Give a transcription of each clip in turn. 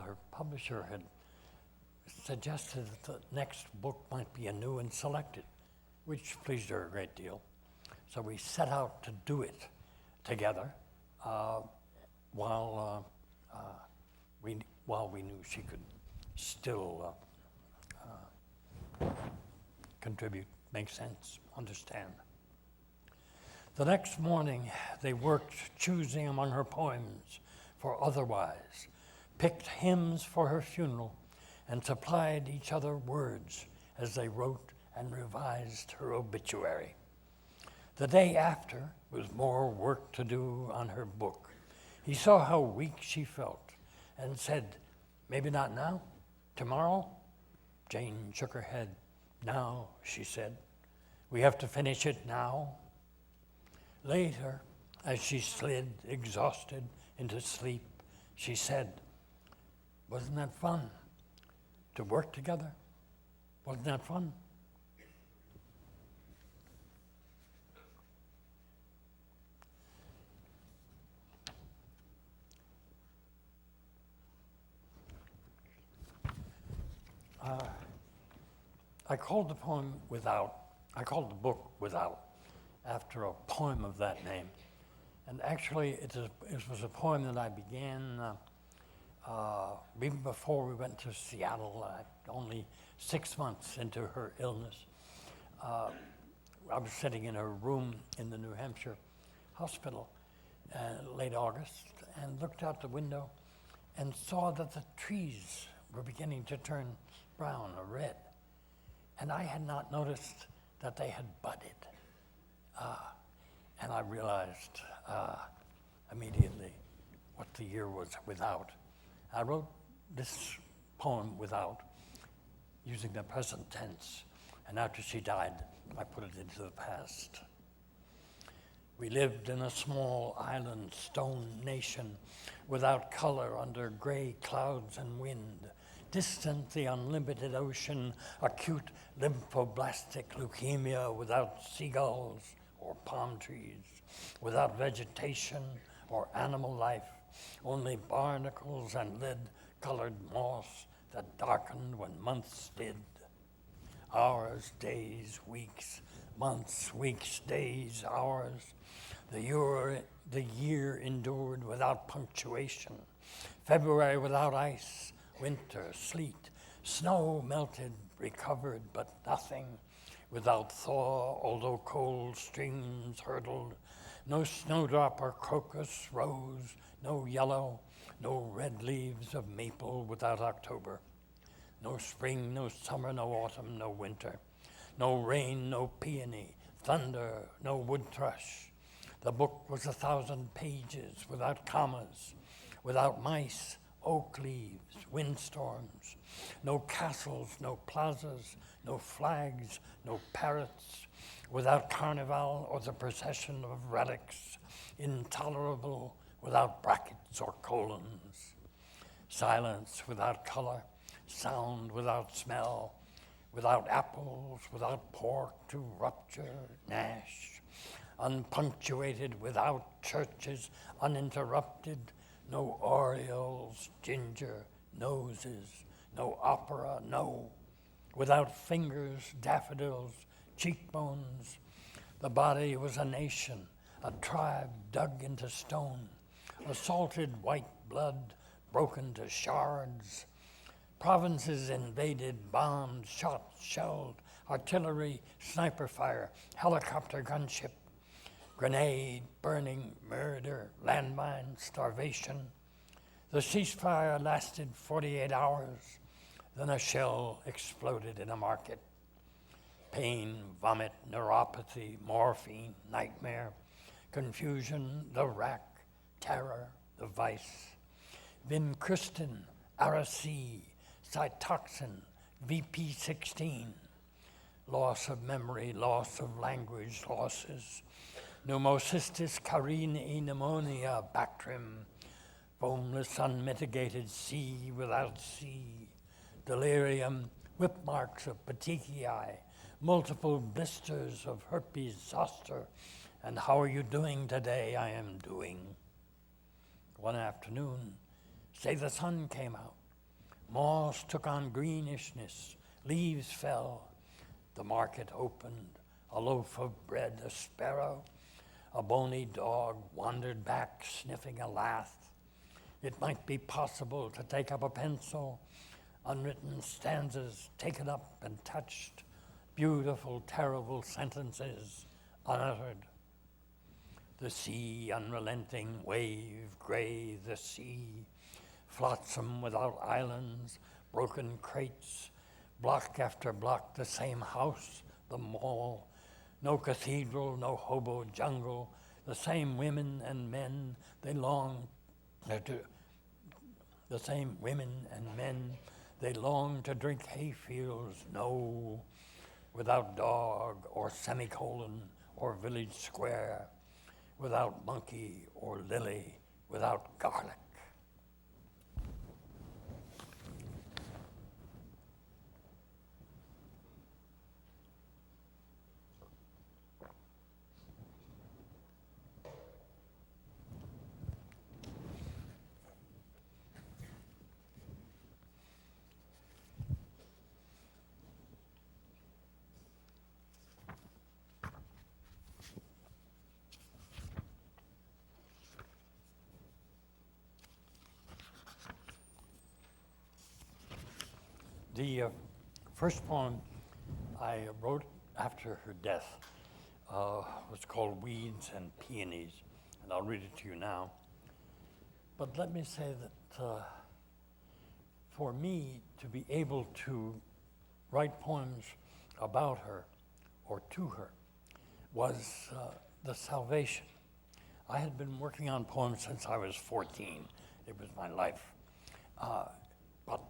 Her publisher had suggested that the next book might be anew and selected, which pleased her a great deal. So we set out to do it together while we knew she could still contribute, make sense, understand. The next morning, they worked choosing among her poems for otherwise, picked hymns for her funeral, and supplied each other words as they wrote and revised her obituary. The day after was more work to do on her book. He saw how weak she felt and said, "Maybe not now, tomorrow?" Jane shook her head. "Now," she said. "We have to finish it now." Later, as she slid, exhausted, into sleep, she said, "Wasn't that fun? To work together? Wasn't that fun?" I called the book Without, after a poem of that name. And actually, it was a poem that I began even before we went to Seattle, only 6 months into her illness. I was sitting in her room in the New Hampshire hospital late August and looked out the window and saw that the trees were beginning to turn brown or red. And I had not noticed that they had budded. And I realized immediately what the year was without. I wrote this poem without, using the present tense. And after she died, I put it into the past. We lived in a small island stone nation without color under gray clouds and wind. Distant the unlimited ocean, acute lymphoblastic leukemia without seagulls or palm trees, without vegetation or animal life, only barnacles and lead-colored moss that darkened when months did. Hours, days, weeks, months, weeks, days, hours. The year endured without punctuation. February without ice. Winter, sleet, snow melted, recovered, but nothing without thaw, although cold streams hurtled. No snowdrop or crocus rose, no yellow, no red leaves of maple without October. No spring, no summer, no autumn, no winter. No rain, no peony, thunder, no wood thrush. The book was 1,000 pages without commas, without mice, oak leaves, windstorms, no castles, no plazas, no flags, no parrots, without carnival or the procession of relics, intolerable without brackets or colons. Silence without color, sound without smell, without apples, without pork to rupture, gnash, unpunctuated without churches, uninterrupted, no Orioles, ginger, noses, no opera, no. Without fingers, daffodils, cheekbones. The body was a nation, a tribe dug into stone, assaulted white blood, broken to shards. Provinces invaded, bombed, shot, shelled, artillery, sniper fire, helicopter gunship. Grenade, burning, murder, landmine, starvation. The ceasefire lasted 48 hours. Then a shell exploded in a market. Pain, vomit, neuropathy, morphine, nightmare, confusion, the rack, terror, the vice. Vincristine, Aracy, Cytoxin, VP16. Loss of memory, loss of language, losses. Pneumocystis carinii pneumonia, Bactrim, foamless, unmitigated sea without sea, delirium, whip marks of petechiae, multiple blisters of herpes zoster, and how are you doing today? I am doing. One afternoon, say the sun came out, Moss took on greenishness, leaves fell, the market opened, a loaf of bread, a sparrow, a bony dog wandered back sniffing a lath. It might be possible to take up a pencil, unwritten stanzas taken up and touched, beautiful, terrible sentences unuttered. The sea unrelenting, wave gray the sea, flotsam without islands, broken crates, block after block the same house, the mall, no cathedral, no hobo jungle, the same women and men they long to, the same women and men they long to drink hayfields, no, without dog or semicolon or village square, without monkey or lily, without garlic. The first poem I wrote after her death was called Weeds and Peonies, and I'll read it to you now. But let me say that for me to be able to write poems about her or to her was the salvation. I had been working on poems since I was 14. It was my life. But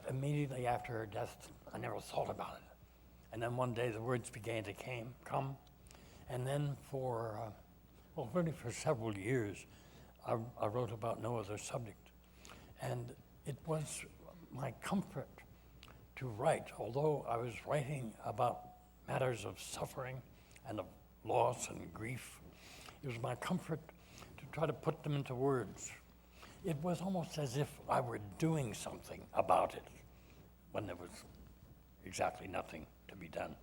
immediately after her death, I never thought about it. And then one day the words began to come. And then really for several years, I wrote about no other subject. And it was my comfort to write, although I was writing about matters of suffering and of loss and grief. It was my comfort to try to put them into words. It was almost as if I were doing something about it when there was exactly nothing to be done.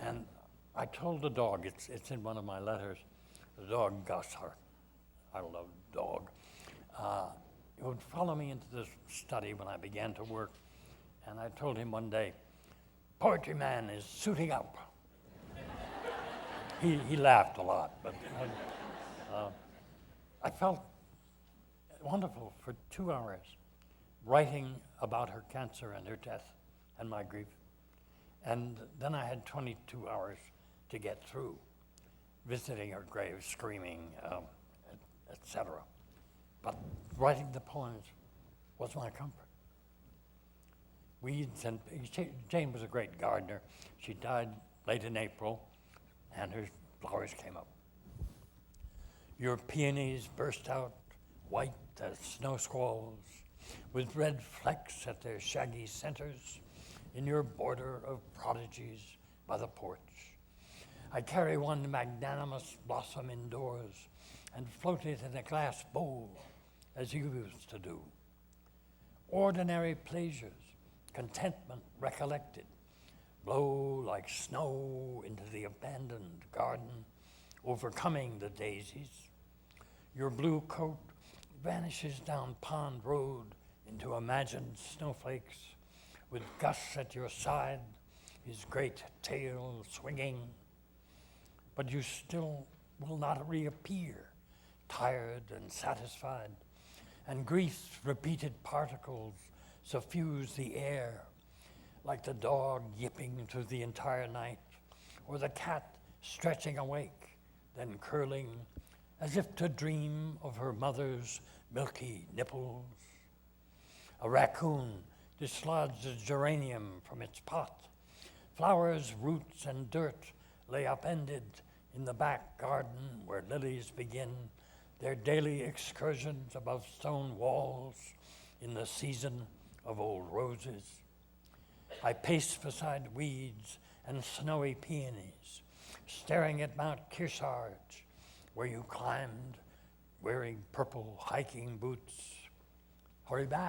And I told the dog, it's in one of my letters, the dog Gus, I love dog, he would follow me into the study when I began to work. And I told him one day, poetry man is suiting up. He laughed a lot, but I felt wonderful for 2 hours writing about her cancer and her death and my grief. And then I had 22 hours to get through, visiting her grave, screaming, etc. But writing the poems was my comfort. Weeds and Jane was a great gardener. She died late in April, and her flowers came up. Your peonies burst out white as snow squalls, with red flecks at their shaggy centers in your border of prodigies by the porch. I carry one magnanimous blossom indoors and float it in a glass bowl, as you used to do. Ordinary pleasures, contentment recollected, blow like snow into the abandoned garden, overcoming the daisies. Your blue coat vanishes down Pond Road into imagined snowflakes, with Gus at your side, his great tail swinging. But you still will not reappear, tired and satisfied, and grief's repeated particles suffuse the air, like the dog yipping through the entire night, or the cat stretching awake, then curling, as if to dream of her mother's milky nipples. A raccoon dislodged a geranium from its pot. Flowers, roots, and dirt lay upended in the back garden where lilies begin their daily excursions above stone walls in the season of old roses. I paced beside weeds and snowy peonies, staring at Mount Kearsarge, where you climbed wearing purple hiking boots. Hurry back.